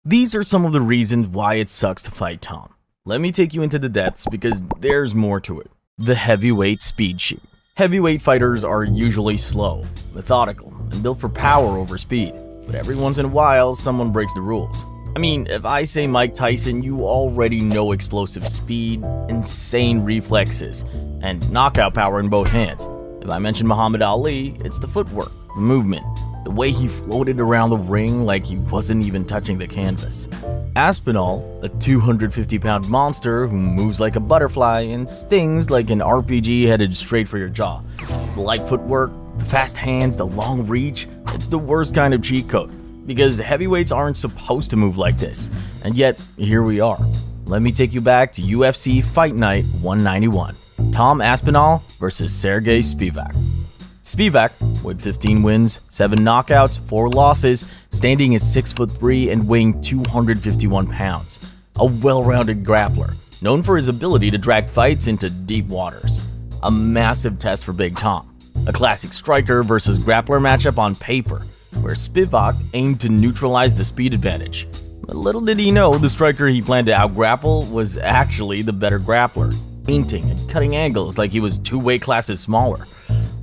These are some of the reasons why it sucks to fight Tom. Let me take you into the depths because there's more to it. The heavyweight speed sheet. Heavyweight fighters are usually slow, methodical, and built for power over speed. But every once in a while, someone breaks the rules. I mean, if I say Mike Tyson, you already know explosive speed, insane reflexes, and knockout power in both hands. If I mention Muhammad Ali, it's the footwork, the movement, the way he floated around the ring like he wasn't even touching the canvas. Aspinall, a 250-pound monster who moves like a butterfly and stings like an RPG headed straight for your jaw. The light footwork, the fast hands, the long reach, it's the worst kind of cheat code. Because heavyweights aren't supposed to move like this, and yet here we are. Let me take you back to UFC Fight Night 191. Tom Aspinall versus Sergey Spivak. Spivak, with 15 wins, 7 knockouts, 4 losses, standing at 6'3" and weighing 251 pounds. A well-rounded grappler, known for his ability to drag fights into deep waters. A massive test for Big Tom. A classic striker versus grappler matchup on paper, where Spivak aimed to neutralize the speed advantage. But little did he know the striker he planned to out-grapple was actually the better grappler, painting and cutting angles like he was 2 weight classes smaller.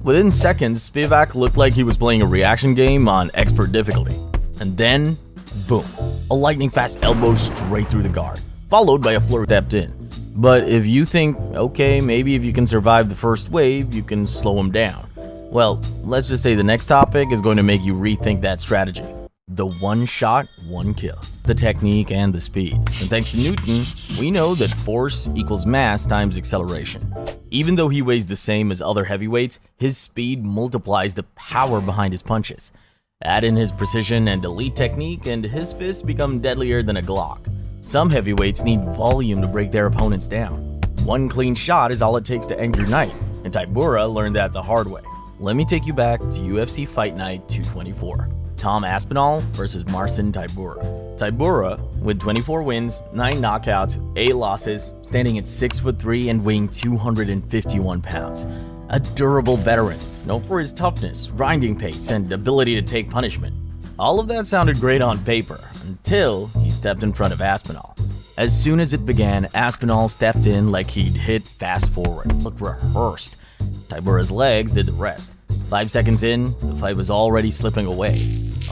Within seconds, Spivak looked like he was playing a reaction game on expert difficulty. And then, boom, a lightning-fast elbow straight through the guard, followed by a flurry stepped in. But if you think, okay, maybe if you can survive the first wave, you can slow him down. Well, let's just say the next topic is going to make you rethink that strategy. The one shot, one kill. The technique and the speed. And thanks to Newton, we know that force equals mass times acceleration. Even though he weighs the same as other heavyweights, his speed multiplies the power behind his punches. Add in his precision and elite technique, and his fists become deadlier than a Glock. Some heavyweights need volume to break their opponents down. One clean shot is all it takes to end your night, and Tybura learned that the hard way. Let me take you back to UFC Fight Night 224. Tom Aspinall versus Marcin Tybura. Tybura, with 24 wins, 9 knockouts, 8 losses, standing at 6'3" and weighing 251 pounds. A durable veteran, known for his toughness, grinding pace, and ability to take punishment. All of that sounded great on paper, until he stepped in front of Aspinall. As soon as it began, Aspinall stepped in like he'd hit fast forward, looked rehearsed. Tybura's legs did the rest. 5 seconds in, the fight was already slipping away.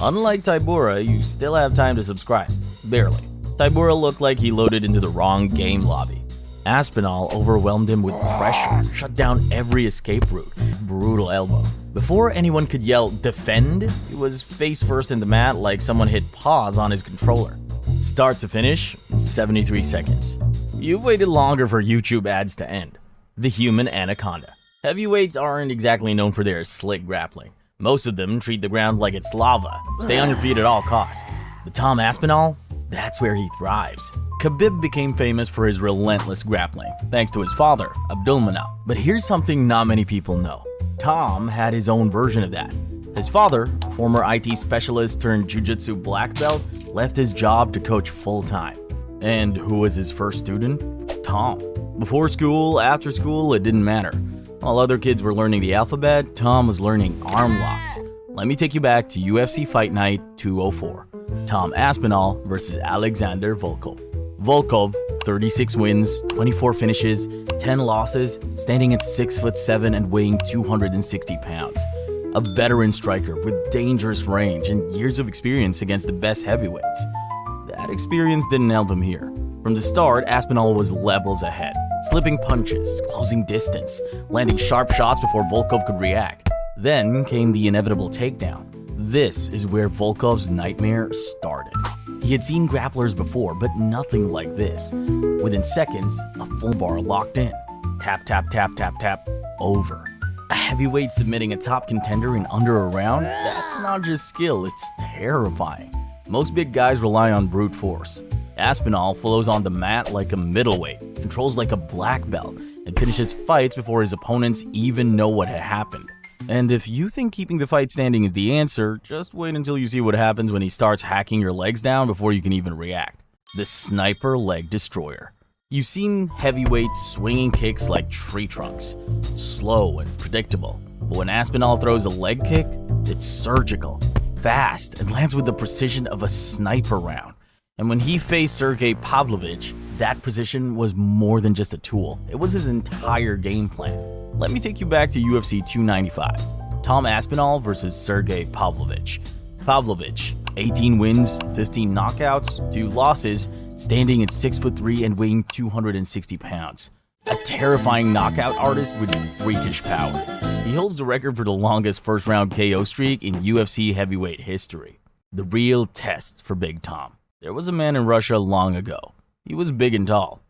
Unlike Tybura, you still have time to subscribe. Barely. Tybura looked like he loaded into the wrong game lobby. Aspinall overwhelmed him with pressure, shut down every escape route. Brutal elbow. Before anyone could yell, "defend," he was face first in the mat like someone hit pause on his controller. Start to finish, 73 seconds. You've waited longer for YouTube ads to end. The human anaconda. Heavyweights aren't exactly known for their slick grappling. Most of them treat the ground like it's lava. Stay on your feet at all costs. But Tom Aspinall? That's where he thrives. Khabib became famous for his relentless grappling, thanks to his father, Abdulmanap. But here's something not many people know. Tom had his own version of that. His father, a former IT specialist turned jiu-jitsu black belt, left his job to coach full-time. And who was his first student? Tom. Before school, after school, it didn't matter. While other kids were learning the alphabet, Tom was learning arm locks. Let me take you back to UFC Fight Night 204. Tom Aspinall versus Alexander Volkov. Volkov, 36 wins, 24 finishes, 10 losses, standing at 6'7" and weighing 260 pounds. A veteran striker with dangerous range and years of experience against the best heavyweights. That experience didn't help him here. From the start, Aspinall was levels ahead, slipping punches, closing distance, landing sharp shots before Volkov could react. Then came the inevitable takedown. This is where Volkov's nightmare started. He had seen grapplers before, but nothing like this. Within seconds, a full bar locked in. Tap, tap, tap, tap, tap, over. A heavyweight submitting a top contender in under a round? That's not just skill, it's terrifying. Most big guys rely on brute force. Aspinall flows on the mat like a middleweight, controls like a black belt, and finishes fights before his opponents even know what had happened. And if you think keeping the fight standing is the answer, just wait until you see what happens when he starts hacking your legs down before you can even react. The sniper leg destroyer. You've seen heavyweights swinging kicks like tree trunks, slow and predictable. But when Aspinall throws a leg kick, it's surgical, fast, and lands with the precision of a sniper round. And when he faced Sergey Pavlovich, that position was more than just a tool. It was his entire game plan. Let me take you back to UFC 295. Tom Aspinall versus Sergey Pavlovich. Pavlovich, 18 wins, 15 knockouts, 2 losses, standing at 6'3" and weighing 260 pounds. A terrifying knockout artist with freakish power. He holds the record for the longest first-round KO streak in UFC heavyweight history. The real test for Big Tom. There was a man in Russia long ago. He was big and tall.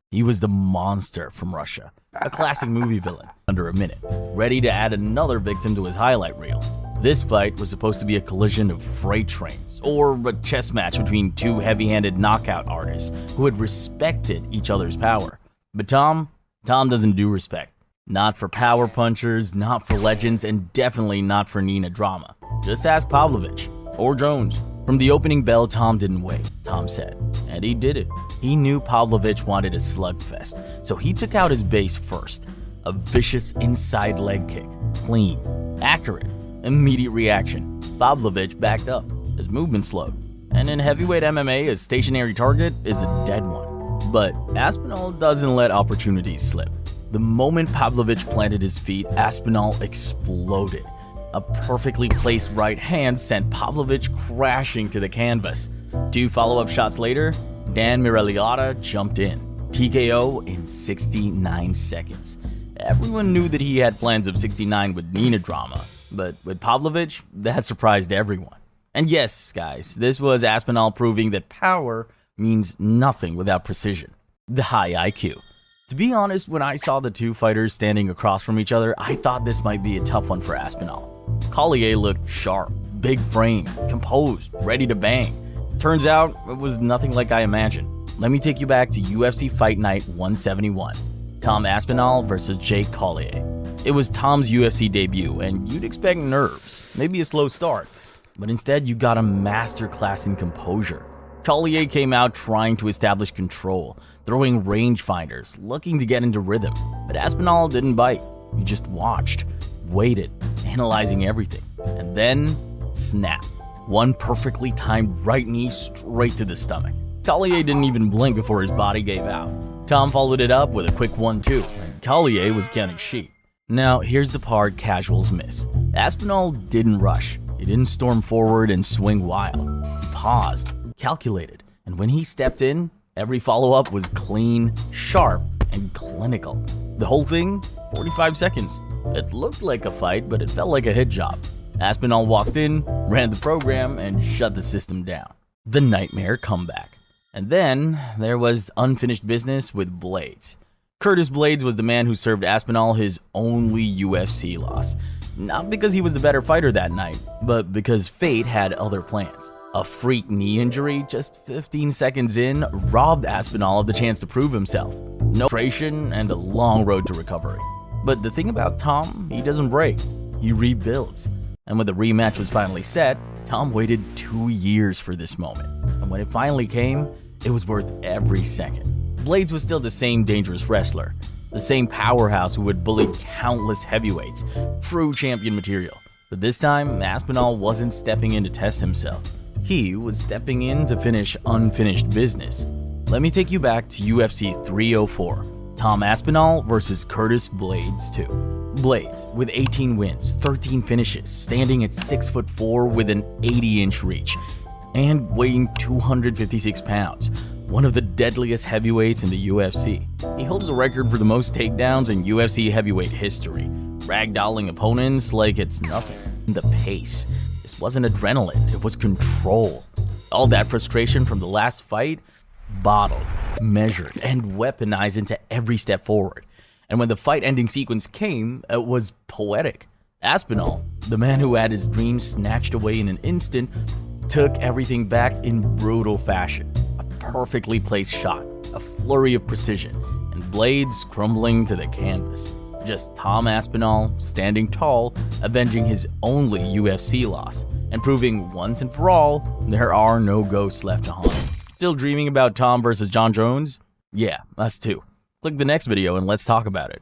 He was the monster from Russia, a classic movie villain, under a minute, ready to add another victim to his highlight reel. This fight was supposed to be a collision of freight trains, or a chess match between 2 heavy-handed knockout artists who had respected each other's power. But Tom doesn't do respect. Not for power punchers, not for legends, and definitely not for Nina drama. Just ask Pavlovich, or Jones. From the opening bell, Tom didn't wait, Tom said, and he did it. He knew Pavlovich wanted a slugfest, so he took out his base first. A vicious inside leg kick, clean, accurate, immediate reaction. Pavlovich backed up, his movement slowed, and in heavyweight MMA, a stationary target is a dead one. But Aspinall doesn't let opportunities slip. The moment Pavlovich planted his feet, Aspinall exploded. A perfectly placed right hand sent Pavlovich crashing to the canvas. 2 follow-up shots later, Dan Miraliotta jumped in. TKO in 69 seconds. Everyone knew that he had plans of 69 with Nina drama, but with Pavlovich, that surprised everyone. And yes, guys, this was Aspinall proving that power means nothing without precision. The high IQ. To be honest, when I saw the 2 fighters standing across from each other, I thought this might be a tough one for Aspinall. Collier looked sharp, big frame, composed, ready to bang. Turns out, it was nothing like I imagined. Let me take you back to UFC Fight Night 171. Tom Aspinall versus Jake Collier. It was Tom's UFC debut, and you'd expect nerves, maybe a slow start. But instead, you got a masterclass in composure. Collier came out trying to establish control, throwing rangefinders, looking to get into rhythm. But Aspinall didn't bite. He just watched, waited, analyzing everything. And then, snap. One perfectly timed right knee straight to the stomach. Collier didn't even blink before his body gave out. Tom followed it up with a quick 1-2. Collier was counting sheep. Now, here's the part casuals miss. Aspinall didn't rush. He didn't storm forward and swing wild. He paused, calculated, and when he stepped in, every follow-up was clean, sharp, and clinical. The whole thing, 45 seconds. It looked like a fight, but it felt like a hit job. Aspinall walked in, ran the program, and shut the system down. The nightmare comeback. And then there was unfinished business with Blades. Curtis Blades was the man who served Aspinall his only UFC loss. Not because he was the better fighter that night, but because fate had other plans. A freak knee injury just 15 seconds in robbed Aspinall of the chance to prove himself. No frustration and a long road to recovery. But the thing about Tom, he doesn't break, he rebuilds. And when the rematch was finally set, Tom waited 2 years for this moment. And when it finally came, it was worth every second. Blades was still the same dangerous wrestler, the same powerhouse who would bully countless heavyweights, true champion material. But this time, Aspinall wasn't stepping in to test himself. He was stepping in to finish unfinished business. Let me take you back to UFC 304. Tom Aspinall versus Curtis Blades 2. Blades, with 18 wins, 13 finishes, standing at 6'4" with an 80-inch reach, and weighing 256 pounds, one of the deadliest heavyweights in the UFC. He holds the record for the most takedowns in UFC heavyweight history, ragdolling opponents like it's nothing. The pace. This wasn't adrenaline, it was control. All that frustration from the last fight, bottled, measured, and weaponized into every step forward. And when the fight-ending sequence came, it was poetic. Aspinall, the man who had his dreams snatched away in an instant, took everything back in brutal fashion. A perfectly placed shot, a flurry of precision, and Blades crumbling to the canvas. Just Tom Aspinall, standing tall, avenging his only UFC loss, and proving once and for all, there are no ghosts left to haunt. Still dreaming about Tom versus John Jones? Yeah, us too. Click the next video and let's talk about it.